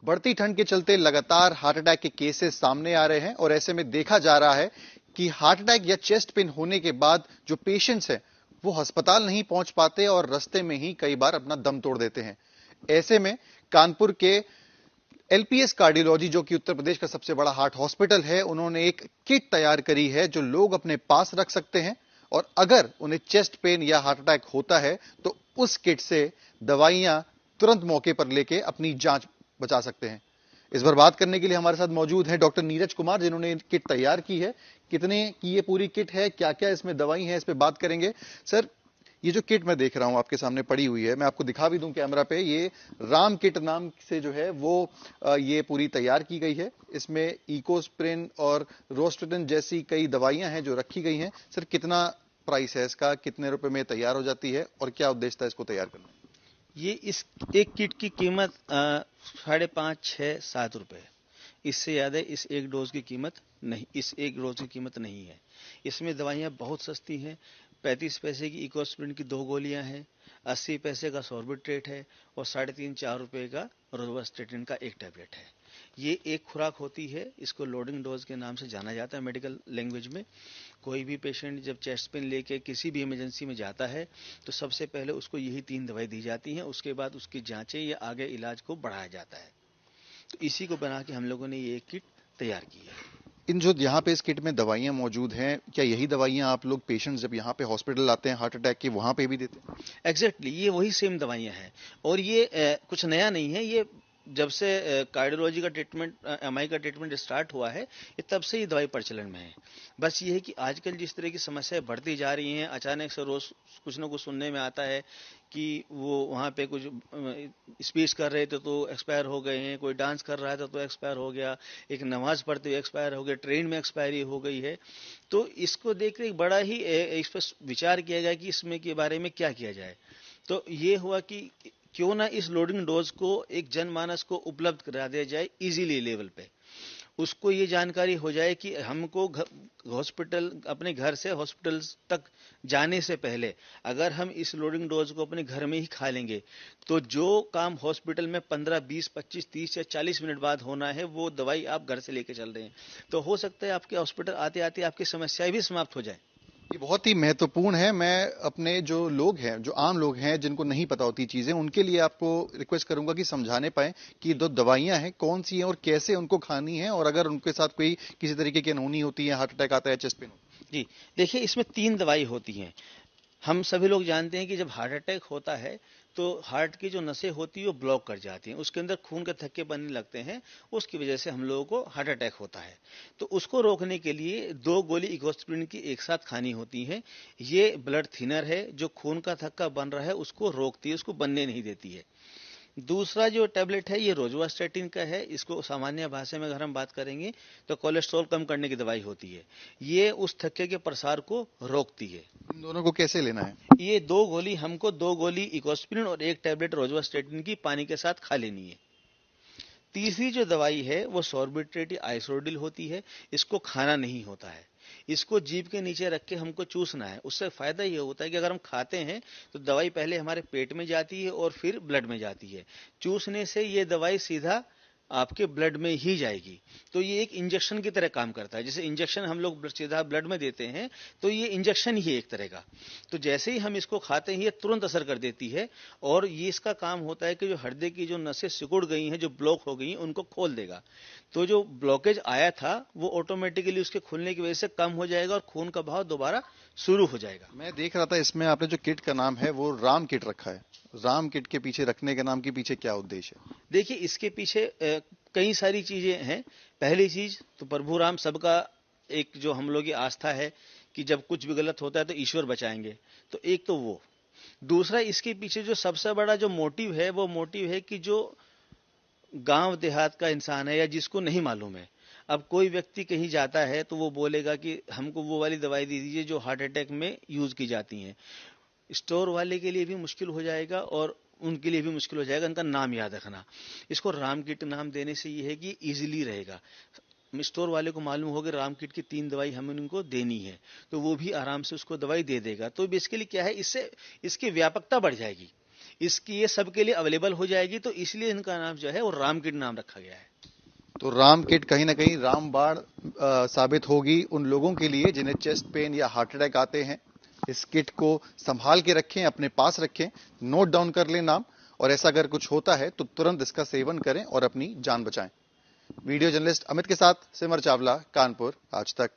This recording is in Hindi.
बढ़ती ठंड के चलते लगातार हार्ट अटैक के केसेस सामने आ रहे हैं और ऐसे में देखा जा रहा है कि हार्ट अटैक या चेस्ट पेन होने के बाद जो पेशेंट्स हैं वो अस्पताल नहीं पहुंच पाते और रास्ते में ही कई बार अपना दम तोड़ देते हैं। ऐसे में कानपुर के एलपीएस कार्डियोलॉजी, जो कि उत्तर प्रदेश का सबसे बड़ा हार्ट हॉस्पिटल है, उन्होंने एक किट तैयार करी है जो लोग अपने पास रख सकते हैं और अगर उन्हें चेस्ट पेन या हार्ट अटैक होता है तो उस किट से दवाइयां तुरंत मौके पर लेके अपनी जान बचा सकते हैं। इस पर बात करने के लिए हमारे साथ मौजूद हैं डॉक्टर नीरज कुमार, जिन्होंने किट तैयार की है। कितने की ये पूरी किट है, क्या क्या इसमें दवाई है, इस पे बात करेंगे। सर, ये जो किट मैं देख रहा हूं आपके सामने पड़ी हुई है, मैं आपको दिखा भी दूं कैमरा पे, ये राम किट नाम से जो है वो ये पूरी तैयार की गई है। इसमें इकोस्प्रिन और रोस्टेटिन जैसी कई दवाइयां हैं जो रखी गई हैं। सर, कितना प्राइस है इसका, कितने रुपए में तैयार हो जाती है और क्या उद्देश्य था इसको तैयार करना? ये इस एक किट की कीमत 5.5, 6, 7 रुपए। इससे ज्यादा इस एक डोज की कीमत नहीं, इस एक डोज की कीमत नहीं है। इसमें दवाइयां बहुत सस्ती हैं। 35 पैसे की इकोस्प्रिन की 2 गोलियां हैं, 80 पैसे का सॉर्बिट्रेट है और 3.5, 4 रुपए का रोवास्टेटिन का एक टैबलेट है। ये एक खुराक होती है। इसको लोडिंग डोज के नाम से जाना जाता है मेडिकल लैंग्वेज में। कोई भी पेशेंट जब चेस्ट पेन लेके किसी भी इमरजेंसी में जाता है तो सबसे पहले उसको यही 3 दवाई दी जाती हैं। उसके बाद उसकी जांचें या आगे इलाज को बढ़ाया जाता है। तो इसी को बना के हम लोगों ने ये किट तैयार की है। इन जो यहाँ पे इस किट में दवाइयां मौजूद हैं, क्या यही दवाइयां आप लोग पेशेंट्स जब यहाँ पे हॉस्पिटल आते हैं हार्ट अटैक के, वहां पे भी देते हैं? एग्जैक्टली ये वही सेम दवाइयां हैं। और ये कुछ नया नहीं है। ये जब से कार्डियोलॉजी का ट्रीटमेंट, एमआई का ट्रीटमेंट स्टार्ट हुआ है, ये तब से ये दवाई प्रचलन में है। बस ये है कि आजकल जिस तरह की समस्याएं बढ़ती जा रही हैं, अचानक से रोज कुछ ना कुछ सुनने में आता है कि वो वहाँ पे कुछ स्पीच कर रहे थे तो एक्सपायर हो गए हैं, कोई डांस कर रहा था तो एक्सपायर हो गया, एक नमाज पढ़ते हुए एक्सपायर हो गया, ट्रेन में एक्सपायरी हो गई है। तो इसको देख कर बड़ा ही इस पर विचार किया गया कि इसमें के बारे में क्या किया जाए। तो ये हुआ कि क्यों ना इस लोडिंग डोज को एक जनमानस को उपलब्ध करा दिया जाए इजीली लेवल पे। उसको ये जानकारी हो जाए कि हमको हॉस्पिटल, अपने घर से हॉस्पिटल तक जाने से पहले अगर हम इस लोडिंग डोज को अपने घर में ही खा लेंगे तो जो काम हॉस्पिटल में 15, 20, 25, 30 या 40 मिनट बाद होना है वो दवाई आप घर से लेके चल रहे हैं। तो हो सकता है आपके हॉस्पिटल आते आते आपकी समस्याएं भी समाप्त हो जाए। ये बहुत ही महत्वपूर्ण है। मैं अपने जो लोग हैं, जो आम लोग हैं जिनको नहीं पता होती चीजें, उनके लिए आपको रिक्वेस्ट करूंगा कि समझाने पाए कि दो दवाइयां हैं कौन सी हैं और कैसे उनको खानी है, और अगर उनके साथ कोई किसी तरीके की अनहोनी होती है, हार्ट अटैक आता है, चेस्ट पेन होता जी देखिए, इसमें 3 दवाई होती हैं। हम सभी लोग जानते हैं कि जब हार्ट अटैक होता है तो हार्ट की जो नसें होती है वो ब्लॉक कर जाती हैं, उसके अंदर खून के थक्के बनने लगते हैं, उसकी वजह से हम लोगों को हार्ट अटैक होता है। तो उसको रोकने के लिए 2 गोली इकोस्प्रिन की एक साथ खानी होती है। ये ब्लड थिनर है, जो खून का थक्का बन रहा है उसको रोकती है, उसको बनने नहीं देती है। दूसरा जो टैबलेट है ये रोजुवास्टेटिन का है। इसको सामान्य भाषा में अगर हम बात करेंगे तो कोलेस्ट्रॉल कम करने की दवाई होती है। ये उस थक्के के प्रसार को रोकती है। है। इन दोनों को कैसे लेना है? ये 2 गोली, हमको 2 गोली इकोस्प्रिन और एक टैबलेट रोजुवास्टेटिन की पानी के साथ खा लेनी है। तीसरी जो दवाई है वो सॉर्बिट्रेट या आइसोडिल होती है। इसको खाना नहीं होता है, इसको जीभ के नीचे रख के हमको चूसना है। उससे फायदा ये होता है कि अगर हम खाते हैं तो दवाई पहले हमारे पेट में जाती है और फिर ब्लड में जाती है। चूसने से ये दवाई सीधा आपके ब्लड में ही जाएगी। तो ये एक इंजेक्शन की तरह काम करता है। जैसे इंजेक्शन हम लोग सीधा ब्लड में देते हैं, तो ये इंजेक्शन ही है एक तरह का। तो जैसे ही हम इसको खाते हैं ये तुरंत असर कर देती है और ये इसका काम होता है कि जो हृदय की जो नसें सिकुड़ गई हैं, जो ब्लॉक हो गई हैं, उनको खोल देगा। तो जो ब्लॉकेज आया था वो ऑटोमेटिकली उसके खुलने की वजह से कम हो जाएगा और खून का बहाव दोबारा शुरू हो जाएगा। मैं देख रहा था इसमें आपने जो किट का नाम है वो राम किट रखा है। राम किट के पीछे रखने के नाम के पीछे क्या उद्देश्य है? देखिए, इसके पीछे कई सारी चीजें हैं। पहली चीज तो प्रभु राम सबका एक जो हम लोग की आस्था है कि जब कुछ भी गलत होता है तो ईश्वर बचाएंगे। तो एक तो वो। दूसरा, इसके पीछे जो सबसे बड़ा जो मोटिव है वो मोटिव है कि जो गांव देहात का इंसान है या जिसको नहीं मालूम है, अब कोई व्यक्ति कहीं जाता है तो वो बोलेगा कि हमको वो वाली दवाई दे दीजिए जो हार्ट अटैक में यूज की जाती हैं। स्टोर वाले के लिए भी मुश्किल हो जाएगा और उनके लिए भी मुश्किल हो जाएगा इनका नाम याद रखना। इसको राम किट नाम देने से ये है कि इजीली रहेगा। स्टोर वाले को मालूम होगा राम किट की 3 दवाई हमें उनको देनी है, तो वो भी आराम से उसको दवाई दे देगा। तो बेसिकली क्या है, इससे इसकी व्यापकता बढ़ जाएगी। इसकी ये सबके लिए अवेलेबल हो जाएगी, तो इसलिए इनका नाम जो है वो राम किट नाम रखा गया है। तो राम किट कहीं ना कहीं रामबाण साबित होगी उन लोगों के लिए जिन्हें चेस्ट पेन या हार्ट अटैक आते हैं। इस किट को संभाल के रखें, अपने पास रखें, नोट डाउन कर लें नाम, और ऐसा अगर कुछ होता है तो तुरंत इसका सेवन करें और अपनी जान बचाएं। वीडियो जर्नलिस्ट अमित के साथ सिमर चावला, कानपुर, आज तक।